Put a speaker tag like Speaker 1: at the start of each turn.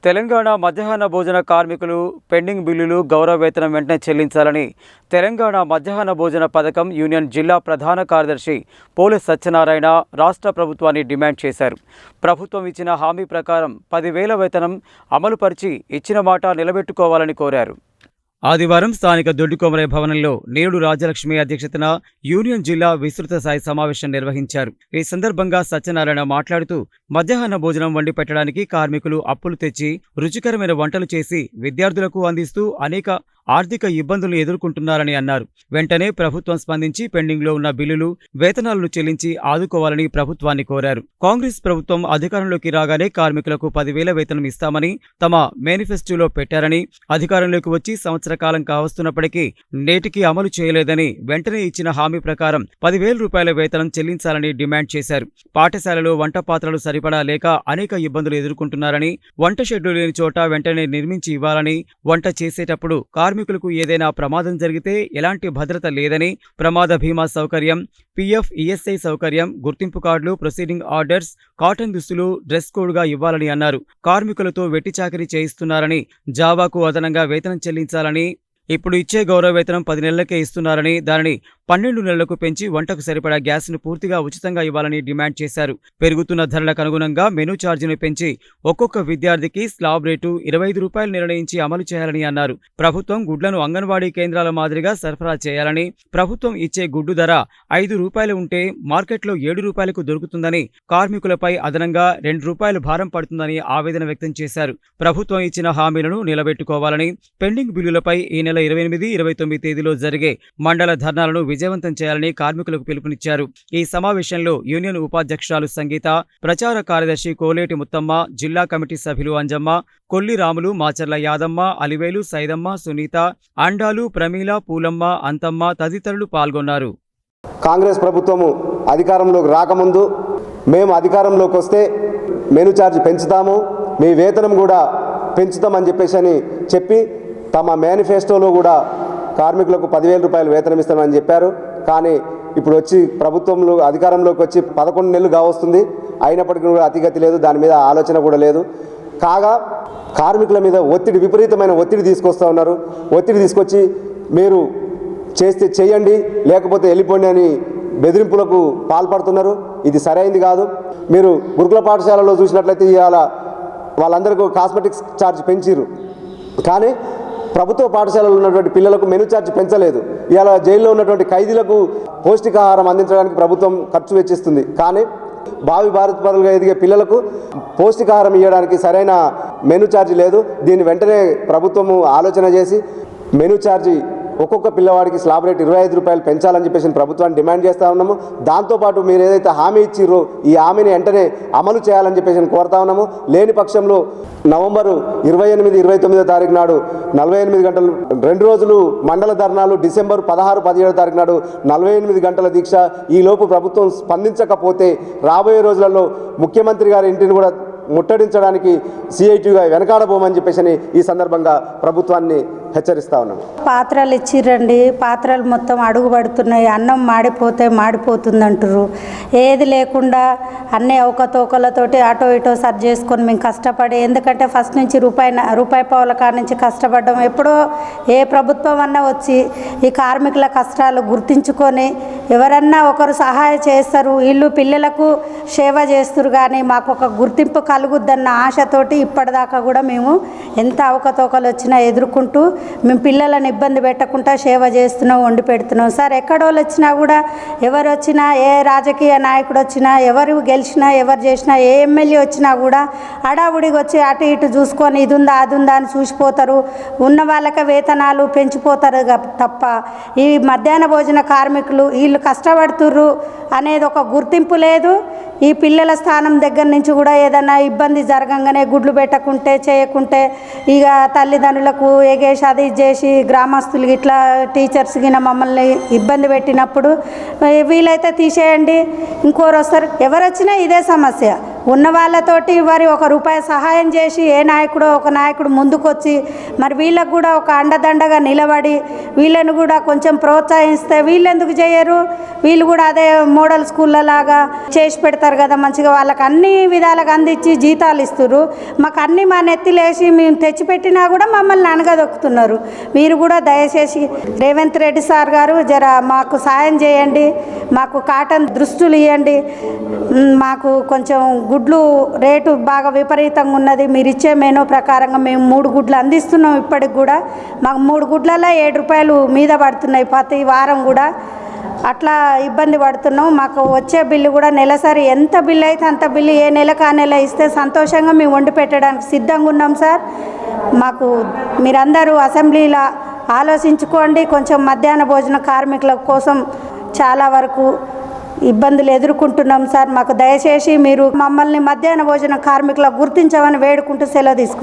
Speaker 1: తెలంగాణ మధ్యాహ్న భోజన కార్మికులు పెండింగ్ బిల్లులు గౌరవ వేతనం వెంటనే చెల్లించాలని తెలంగాణ మధ్యాహ్న భోజన పథకం యూనియన్ జిల్లా ప్రధాన కార్యదర్శి పోలె సత్యనారాయణ రాష్ట్ర ప్రభుత్వాన్ని డిమాండ్ చేశారు. ప్రభుత్వం ఇచ్చిన హామీ ప్రకారం 10,000 వేతనం అమలుపరిచి ఇచ్చిన మాట నిలబెట్టుకోవాలని కోరారు. ఆదివారం స్థానిక దొడ్డికొమరయ్య భవనంలో నేడు రాజలక్ష్మి అధ్యక్షతన యూనియన్ జిల్లా విస్తృత స్థాయి సమావేశం నిర్వహించారు. ఈ సందర్భంగా సత్యనారాయణ మాట్లాడుతూ మధ్యాహ్న భోజనం వండి పెట్టడానికి కార్మికులు అప్పులు తెచ్చి రుచికరమైన వంటలు చేసి విద్యార్థులకు అందిస్తూ అనేక ఆర్థిక ఇబ్బందులు ఎదుర్కొంటున్నారని అన్నారు. వెంటనే ప్రభుత్వం స్పందించి పెండింగ్లో ఉన్న బిల్లులు వేతనాలను చెల్లించి ఆదుకోవాలని ప్రభుత్వాన్ని కోరారు. కాంగ్రెస్ ప్రభుత్వం అధికారంలోకి రాగానే కార్మికులకు 10,000 వేతనం ఇస్తామని తమ మేనిఫెస్టోలో పెట్టారని, అధికారంలోకి వచ్చి సంవత్సర కాలం కావస్తున్నప్పటికీ నేటికి అమలు చేయలేదని, వెంటనే ఇచ్చిన హామీ ప్రకారం 10,000 రూపాయల వేతనం చెల్లించాలని డిమాండ్ చేశారు. పాఠశాలలో వంట పాత్రలు సరిపడా లేక అనేక ఇబ్బందులు ఎదుర్కొంటున్నారని, వంట షెడ్లు లేని చోట వెంటనే నిర్మించి ఇవ్వాలని, వంట చేసేటప్పుడు కార్మికులకు ఏదైనా ప్రమాదం జరిగితే ఎలాంటి భద్రత లేదని, ప్రమాద బీమా సౌకర్యం, పీఎఫ్, ఈఎస్ఐ సౌకర్యం, గుర్తింపు కార్డులు, ప్రొసీడింగ్ ఆర్డర్స్, కాటన్ దుస్తులు డ్రెస్ కోడ్గా ఇవ్వాలని అన్నారు. కార్మికులతో వెట్టి చాకిరీ చేయిస్తున్నారని, జావాకు అదనంగా వేతనం చెల్లించాలని, ఇప్పుడు ఇచ్చే గౌరవ వేతనం 10 నెలలకే ఇస్తున్నారని, దానిని 12 నెలలకు పెంచి వంటకు సరిపడా గ్యాస్ను పూర్తిగా ఉచితంగా ఇవ్వాలని డిమాండ్ చేశారు. పెరుగుతున్న ధరలకు అనుగుణంగా మెనూ ఛార్జీని పెంచి ఒక్కొక్క విద్యార్థికి స్లాబ్ రేటు 25 రూపాయలు నిర్ణయించి అమలు చేయాలని అన్నారు. ప్రభుత్వం గుడ్లను అంగన్వాడీ కేంద్రాల మాదిరిగా సరఫరా చేయాలని, ప్రభుత్వం ఇచ్చే గుడ్డు ధర 5 రూపాయలు ఉంటే మార్కెట్లో 7 రూపాయలకు దొరుకుతుందని, కార్మికులపై అదనంగా 2 రూపాయలు భారం పడుతుందని ఆవేదన వ్యక్తం చేశారు. ప్రభుత్వం ఇచ్చిన హామీలను నిలబెట్టుకోవాలని, పెండింగ్ బిల్లులపై ఈ నెల 28, 29 తేదీలో జరిగే మండల ధర్నాలను విజయవంతం చేయాలని కార్మికులకు పిలుపునిచ్చారు. ఈ సమావేశంలో యూనియన్ ఉపాధ్యక్షురాలు సంగీత, ప్రచార కార్యదర్శి కోలేటి ముత్తమ్మ, జిల్లా కమిటీ సభ్యులు అంజమ్మ, కొల్లి రాములు, మాచర్ల యాదమ్మ, అలివేలు, సైదమ్మ, సునీత, అండాలు, ప్రమీల, పూలమ్మ, అంతమ్మ తదితరులు పాల్గొన్నారు.
Speaker 2: కాంగ్రెస్ ప్రభుత్వము అధికారంలోకి రాకముందు మేము అధికారంలోకి వస్తే మెనూ ఛార్జ్ పెంచుతాము, మీ వేతనం కూడా పెంచుతామని చెప్పి తమ మేనిఫెస్టోలో కూడా కార్మికులకు 10,000 రూపాయలు వేతనం ఇస్తామని చెప్పారు. కానీ ఇప్పుడు వచ్చి ప్రభుత్వంలో అధికారంలోకి వచ్చి 11 నెలలు కావస్తుంది. అయినప్పటికీ కూడా అతిగతి లేదు, దాని మీద ఆలోచన కూడా లేదు. కాగా కార్మికుల మీద విపరీతమైన ఒత్తిడి తీసుకొస్తూ ఉన్నారు. ఒత్తిడి తీసుకొచ్చి మీరు చేస్తే చేయండి, లేకపోతే వెళ్ళిపోండి అని బెదిరింపులకు పాల్పడుతున్నారు. ఇది సరైంది కాదు. మీరు గురుకుల పాఠశాలలో చూసినట్లయితే ఇవాళ వాళ్ళందరికీ కాస్మెటిక్స్ ఛార్జ్ పెంచిరు, కానీ ప్రభుత్వ పాఠశాలలో ఉన్నటువంటి పిల్లలకు మెనూ ఛార్జ్ పెంచలేదు. ఇవాళ జైల్లో ఉన్నటువంటి ఖైదీలకు పౌష్టికాహారం అందించడానికి ప్రభుత్వం ఖర్చు వెచ్చిస్తుంది, కానీ భావి భారతపరులుగా ఎదిగే పిల్లలకు పౌష్టికాహారం ఇవ్వడానికి సరైన మెనూ ఛార్జ్ లేదు. దీన్ని వెంటనే ప్రభుత్వము ఆలోచన చేసి మెనూ ఛార్జీ ఒక్కొక్క పిల్లవాడికి స్లాబ్ రేట్ 25 రూపాయలు పెంచాలని ప్రభుత్వాన్ని డిమాండ్ చేస్తూ ఉన్నాము. దాంతోపాటు మీరు ఏదైతే హామీ ఇచ్చిర్రో ఈ హామీని వెంటనే అమలు చేయాలని కోరుతా ఉన్నాము. లేని పక్షంలో నవంబరు 28, 29 తారీఖు నాడు 48 గంటలు 2 రోజులు మండల ధర్నాలు, డిసెంబర్ 16, 17 తారీఖు నాడు 48 గంటల దీక్ష. ఈలోపు ప్రభుత్వం స్పందించకపోతే రాబోయే రోజులలో ముఖ్యమంత్రి గారి ఇంటిని కూడా ముట్టడించడానికి సిఐటిగా వెనకాడబోమని ఈ సందర్భంగా ప్రభుత్వాన్ని హెచ్చరిస్తా ఉన్నాము.
Speaker 3: పాత్రలు ఇచ్చిరండి, పాత్రలు మొత్తం అడుగుపడుతున్నాయి, అన్నం మాడిపోతే మాడిపోతుందంటారు. ఏది లేకుండా అన్ని అవకతవకలతోటి అటో ఇటో సరి చేసుకొని మేము కష్టపడి, ఎందుకంటే ఫస్ట్ నుంచి రూపాయి పావుల కాడ నుంచి కష్టపడ్డాం. ఎప్పుడో ఏ ప్రభుత్వం అన్నా వచ్చి ఈ కార్మికుల కష్టాలు గుర్తించుకొని ఎవరన్నా ఒకరు సహాయం చేస్తారు, వీళ్ళు పిల్లలకు సేవ చేస్తారు, కానీ మాకు ఒక గుర్తింపు కలుగుద్దన్న ఆశతోటి ఇప్పటిదాకా కూడా మేము ఎంత అవకతవకలు వచ్చినా ఎదుర్కొంటూ మేము పిల్లలను ఇబ్బంది పెట్టకుండా సేవ చేస్తున్నాం, వండి పెడుతున్నాం. సార్ ఎక్కడోళ్ళు వచ్చినా కూడా, ఎవరు వచ్చినా, ఏ రాజకీయ నాయకుడు వచ్చినా, ఎవరు గెలిచినా, ఎవరు చేసినా, ఏ ఎమ్మెల్యే వచ్చినా కూడా హడావుడికి వచ్చి అటు ఇటు చూసుకొని ఇది ఉందా అది ఉందా అని చూసిపోతారు. ఉన్న వాళ్ళకే వేతనాలు పెంచిపోతారు తప్ప ఈ మధ్యాహ్న భోజన కార్మికులు వీళ్ళు కష్టపడుతుర్రు అనేది ఒక గుర్తింపు లేదు. ఈ పిల్లల స్థానం దగ్గర నుంచి కూడా ఏదైనా ఇబ్బంది జరగంగానే గుడ్లు పెట్టకుంటే చేయకుంటే ఇక తల్లిదండ్రులకు ఎగేసి అది చేసి గ్రామస్తులు ఇట్లా టీచర్స్ గిన మమ్మల్ని ఇబ్బంది పెట్టినప్పుడు వీలైతే తీసేయండి, ఇంకోరు వస్తారు. ఎవరు వచ్చినా ఇదే సమస్య. ఉన్న వాళ్ళతోటి వారి ₹1 సహాయం చేసి ఒక నాయకుడు ముందుకొచ్చి మరి వీళ్ళకు కూడా ఒక అండదండగా నిలబడి వీళ్ళను కూడా కొంచెం ప్రోత్సహిస్తే వీళ్ళు ఎందుకు చేయరు? వీళ్ళు కూడా అదే మోడల్ స్కూళ్ళలాగా చేసి పెడతారు కదా, మంచిగా వాళ్ళకి అన్ని విధాలుగా అందించి జీతాలు ఇస్తున్నారు. మాకు అన్నీ మా నెత్తిలేసి మేము తెచ్చిపెట్టినా కూడా మమ్మల్ని అనగదొక్కుతున్నారు. మీరు కూడా దయచేసి రేవంత్ రెడ్డి సార్ గారు జర మాకు సాయం చేయండి, మాకు కాటన్ దుస్తులు ఇవ్వండి, మాకు కొంచెం గుడ్లు రేటు బాగా విపరీతంగా ఉన్నది. మీరు ఇచ్చే మెనూ ప్రకారంగా మేము 3 గుడ్లు అందిస్తున్నాం. ఇప్పటికి కూడా మాకు 3 గుడ్లలో ₹7 మీద పడుతున్నాయి ప్రతి వారం కూడా. అట్లా ఇబ్బంది పడుతున్నాం. మాకు వచ్చే బిల్లు కూడా నెలసరి ఎంత బిల్లు అయితే అంత బిల్లు ఏ నెలకు ఆ నెల ఇస్తే సంతోషంగా మేము వండి పెట్టడానికి సిద్ధంగా ఉన్నాం సార్. మాకు మీరందరూ అసెంబ్లీలో ఆలోచించుకోండి. కొంచెం మధ్యాహ్న భోజన కార్మికుల కోసం చాలా వరకు ఇబ్బందులు ఎదుర్కొంటున్నాం సార్. మాకు దయచేసి మీరు మమ్మల్ని మధ్యాహ్న భోజన కార్మికులకు గుర్తించమని వేడుకుంటూ సెలవు తీసుకుంటాం.